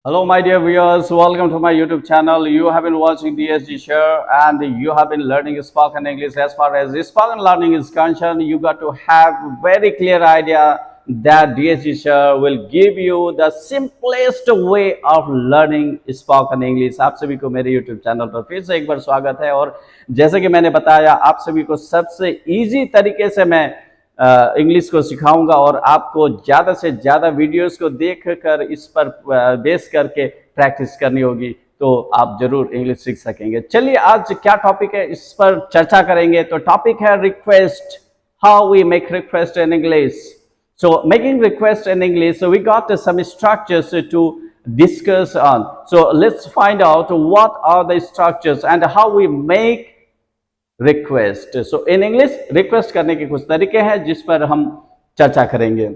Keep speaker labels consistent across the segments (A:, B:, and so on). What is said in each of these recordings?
A: Hello, my dear viewers. Welcome to my YouTube channel. You have been watching DSG Share and you have been learning spoken English. As far as spoken learning is concerned, you got to have very clear idea that DSG Share will give you the simplest way of learning spoken English. आप सभी को मेरे YouTube channel पर फिर से एक बार स्वागत है और जैसे कि मैंने बताया आप सभी को सबसे इजी तरीके से मैं इंग्लिश को सिखाऊंगा और आपको ज़्यादा से ज़्यादा वीडियोस को देखकर इस पर बेस करके प्रैक्टिस करनी होगी तो आप जरूर इंग्लिश सीख सकेंगे। चलिए आज क्या टॉपिक है इस पर चर्चा करेंगे। तो टॉपिक है request, how we make request in English. So making request in English, we got some structures to discuss on. So let's find out what are the structures and how we make request. So in English request करने के कुछ तरीके हैं जिस पर हम चर्चा करेंगे।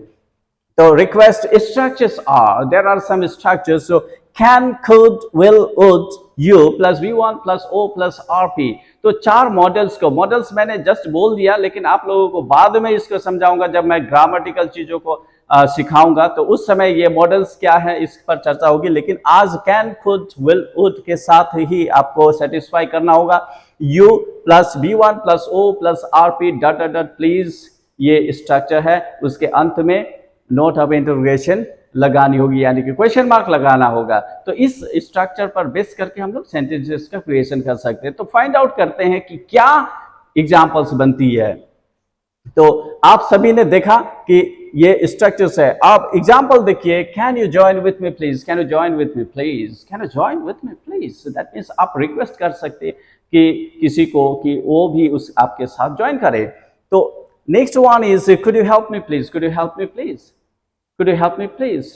A: तो request structures are, there are some structures. So can, could, will, would, you plus V1 plus O plus RP. तो चार मॉडल्स को, मॉडल्स मैंने जस्ट बोल दिया लेकिन आप लोगों को बाद में इसको समझाऊंगा जब मैं ग्रामेटिकल चीजों को सिखाऊंगा तो उस समय ये मॉडल्स क्या है इस पर चर्चा होगी। लेकिन आज कैन, कुड, विल, वुड के साथ ही आपको सेटिस्फाई करना होगा। You plus V1 plus O plus RP dot dot dot please, ये स्ट्रक्चर है। उसके अंत में नोट ऑफ इंटरोगेशन लगानी होगी यानी कि क्वेश्चन मार्क लगाना होगा। तो इस स्ट्रक्चर पर बेस करके हम लोग सेंटेंसेस का क्रिएशन कर सकते हैं। तो फाइंड आउट करते हैं कि क्या एग्जांपल्स बनती है। तो आप सभी ने देखा कि ये स्ट्रक्चर्स है। आप एग्जांपल देखिए, can you join with me please, can you join with me please, can you join with me please. That means आप रिक्वेस्ट कर सकते हैं कि किसी को कि वो भी उस आपके साथ ज्वाइन करे। तो next one is could you help me please, could you help me please, could you help me please,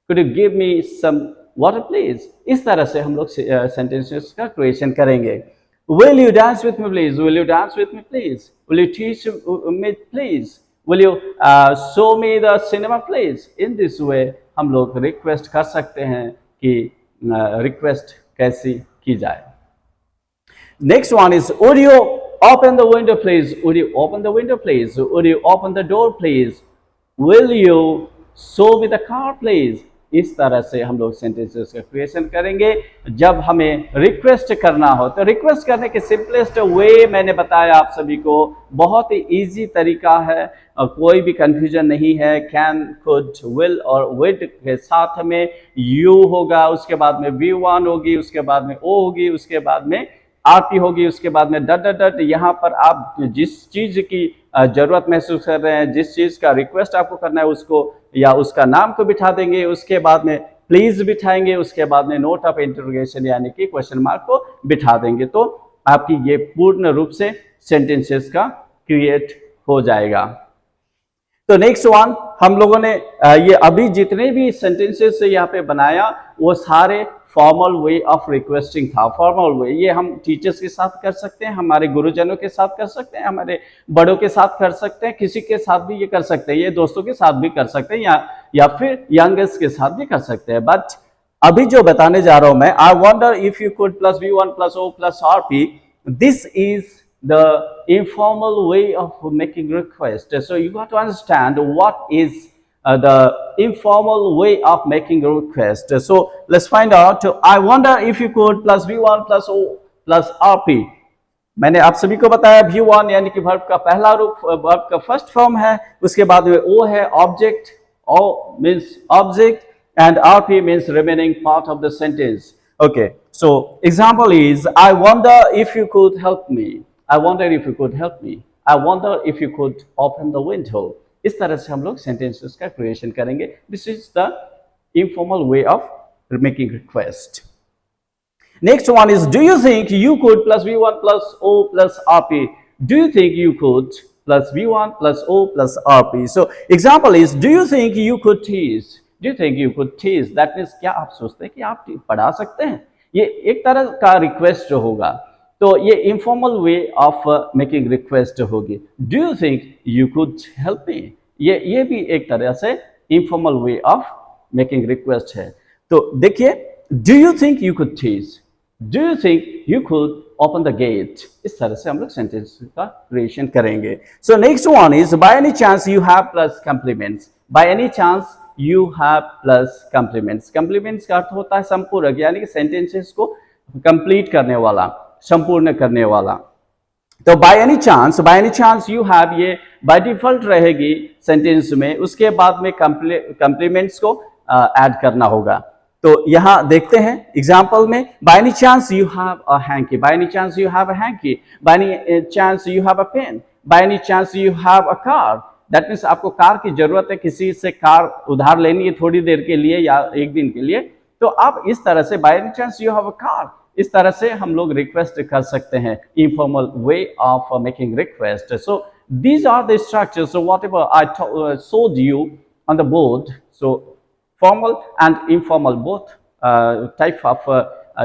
A: could you give me some water please। इस तरह से हम लोग सेंटेंसेस का क्रिएशन करेंगे। will you dance with me please, will you dance with me please, will you teach me please, will you show me the cinema please। in this way हम लोग request कर सकते हैं कि रिक्वेस्ट कैसी की जाए। Next one is would you open the window please, would you open the window please, would you open the door please, will you show me the car please। इस तरह से हम लोग सेंटेंसेस का क्रिएशन करेंगे जब हमें रिक्वेस्ट करना हो। तो रिक्वेस्ट करने के सिंपलेस्ट वे मैंने बताया आप सभी को, बहुत ही इजी तरीका है और कोई भी कंफ्यूजन नहीं है। कैन, कुड, विल और विड के साथ में यू होगा, उसके बाद में V1 होगी, उसके बाद में O होगी, उसके बाद में RP होगी, उसके बाद में डट डट डट। यहाँ पर आप जिस चीज की जरूरत महसूस कर रहे हैं, जिस चीज का रिक्वेस्ट आपको करना है उसको या उसका नाम को बिठा देंगे, उसके बाद में प्लीज बिठाएंगे, उसके बाद में नोट ऑफ इंटरोगेशन यानी कि क्वेश्चन मार्क को बिठा देंगे। तो आपकी ये पूर्ण रूप से सेंटेंसेस का क्रिएट हो जाएगा। तो नेक्स्ट वन हम लोगों ने ये अभी जितने भी सेंटेंसेस यहाँ पे बनाया वो सारे फॉर्मल वे ऑफ रिक्वेस्टिंग था। फॉर्मल वे ये हम टीचर्स के साथ कर सकते हैं, हमारे गुरुजनों के साथ कर सकते हैं, हमारे बड़ों के साथ कर सकते हैं, किसी के साथ भी ये कर सकते हैं, ये दोस्तों के साथ भी कर सकते हैं या फिर यंगेस्ट के साथ भी कर सकते हैं। बट अभी जो बताने जा रहा हूं मैं, I wonder if you could plus V1 plus O plus RP, this is the informal way of making request. So you got to understand what is the informal way of making a request. So let's find out. I wonder if you could plus V1 plus O plus RP. मैंने आप सभी को बताया V1 यानी कि verb का पहला रूप, वर्ब का फर्स्ट फॉर्म है, उसके बाद में O है object, O means object and RP means remaining part of the sentence. Okay, so example is I wonder if you could help me, I wonder if you could help me, I wonder if you could open the window। इस तरह से हम लोग sentences का creation करेंगे। This is the informal way of making request. Next one is do you think you could plus V1 plus O plus RP, do you think you could plus V1 plus O plus RP। So example is do you think you could teach, do you think you could teach. That means क्या आप सोचते हैं कि आप पढ़ा सकते हैं, ये एक तरह का रिक्वेस्ट होगा। तो ये informal way of making request होगी। Do you think you could help me, ये भी एक तरह से informal way of making request है। तो देखिए, do you think you could teach, do you think you could open the gate. इस तरह से हम लोग सेंटेंस का क्रिएशन करेंगे। So next one is by any chance you have plus compliments. By any chance you have plus complements. Complements का अर्थ होता है संपूरक, यानी कि सेंटेंसेस को कंप्लीट करने वाला, संपूर्ण करने वाला। तो bye any chance you have, ये बाय डिफॉल्ट रहेगी सेंटेंस में, उसके बाद में कम्प्लीमेंट्स को ऐड करना होगा। तो यहां देखते हैं एग्जांपल में, by any chance you have a hanky, by any chance you have a hanky, by any chance you have a pen, by any chance you have a car. That means आपको car की जरूरत है, किसी से car उधार लेनी है थोड़ी देर के लिए या एक दिन के लिए, तो आप इस तरह से bye any chance you have a car, इस तरह से हम लोग रिक्वेस्ट कर सकते हैं, informal way of making request. So these are the structures. So whatever I showed you on the board, so formal and informal, both type of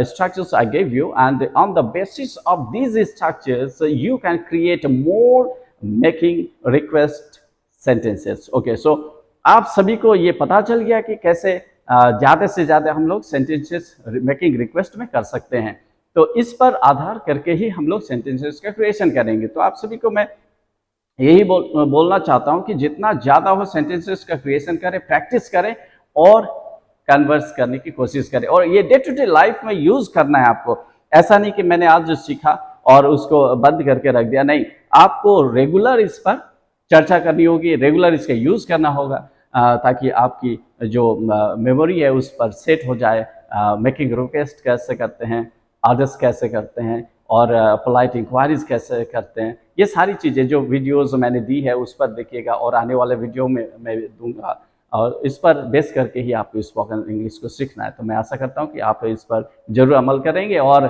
A: structures I gave you, and on the basis of these structures you can create more making request sentences. Okay, so आप सभी को ये पता चल गया कि कैसे ज़्यादा से ज़्यादा हम लोग सेंटेंसेस मेकिंग रिक्वेस्ट में कर सकते हैं। तो इस पर आधार करके ही हम लोग सेंटेंसेस का क्रिएशन करेंगे। तो आप सभी को मैं यही बोलना चाहता हूं कि जितना ज़्यादा हो सेंटेंसेस का क्रिएशन करें, प्रैक्टिस करें और कन्वर्स करने की कोशिश करें, और ये डे टू डे लाइफ में यूज़ करना है आपको। ऐसा नहीं कि मैंने आज जो सीखा और उसको बंद करके रख दिया, नहीं, आपको रेगुलर इस पर चर्चा करनी होगी, रेगुलर इसका यूज़ करना होगा, ताकि आपकी जो मेमोरी है उस पर सेट हो जाए। मेकिंग रिक्वेस्ट कैसे करते हैं, ऑर्डर्स कैसे करते हैं, और पोलाइट इंक्वायरीज कैसे करते हैं, ये सारी चीज़ें जो वीडियोस मैंने दी है उस पर देखिएगा, और आने वाले वीडियो में मैं दूंगा, और इस पर बेस करके ही आपको स्पोकन इंग्लिश को सीखना है। तो मैं आशा करता हूँ कि आप इस पर जरूर अमल करेंगे और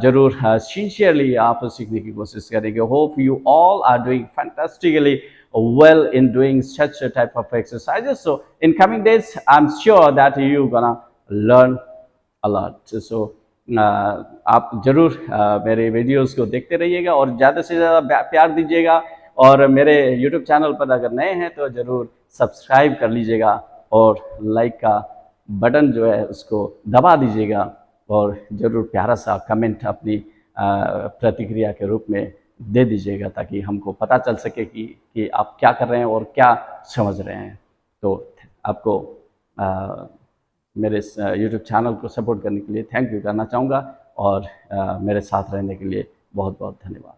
A: जरूर सिंसियरली आप सीखने की कोशिश करेंगे। Hope you all are doing fantastically well in doing such a type of exercises. So in coming days I'm sure that you gonna learn a lot. So आप जरूर मेरे वीडियोस को देखते रहिएगा और ज़्यादा से ज़्यादा प्यार दीजिएगा, और मेरे YouTube चैनल पर अगर नए हैं तो ज़रूर सब्सक्राइब कर लीजिएगा, और लाइक का बटन जो है उसको दबा दीजिएगा, और ज़रूर प्यारा सा कमेंट अपनी प्रतिक्रिया के रूप में दे दीजिएगा, ताकि हमको पता चल सके कि आप क्या कर रहे हैं और क्या समझ रहे हैं। तो आपको मेरे इस YouTube चैनल को सपोर्ट करने के लिए थैंक यू करना चाहूँगा, और मेरे साथ रहने के लिए बहुत बहुत धन्यवाद।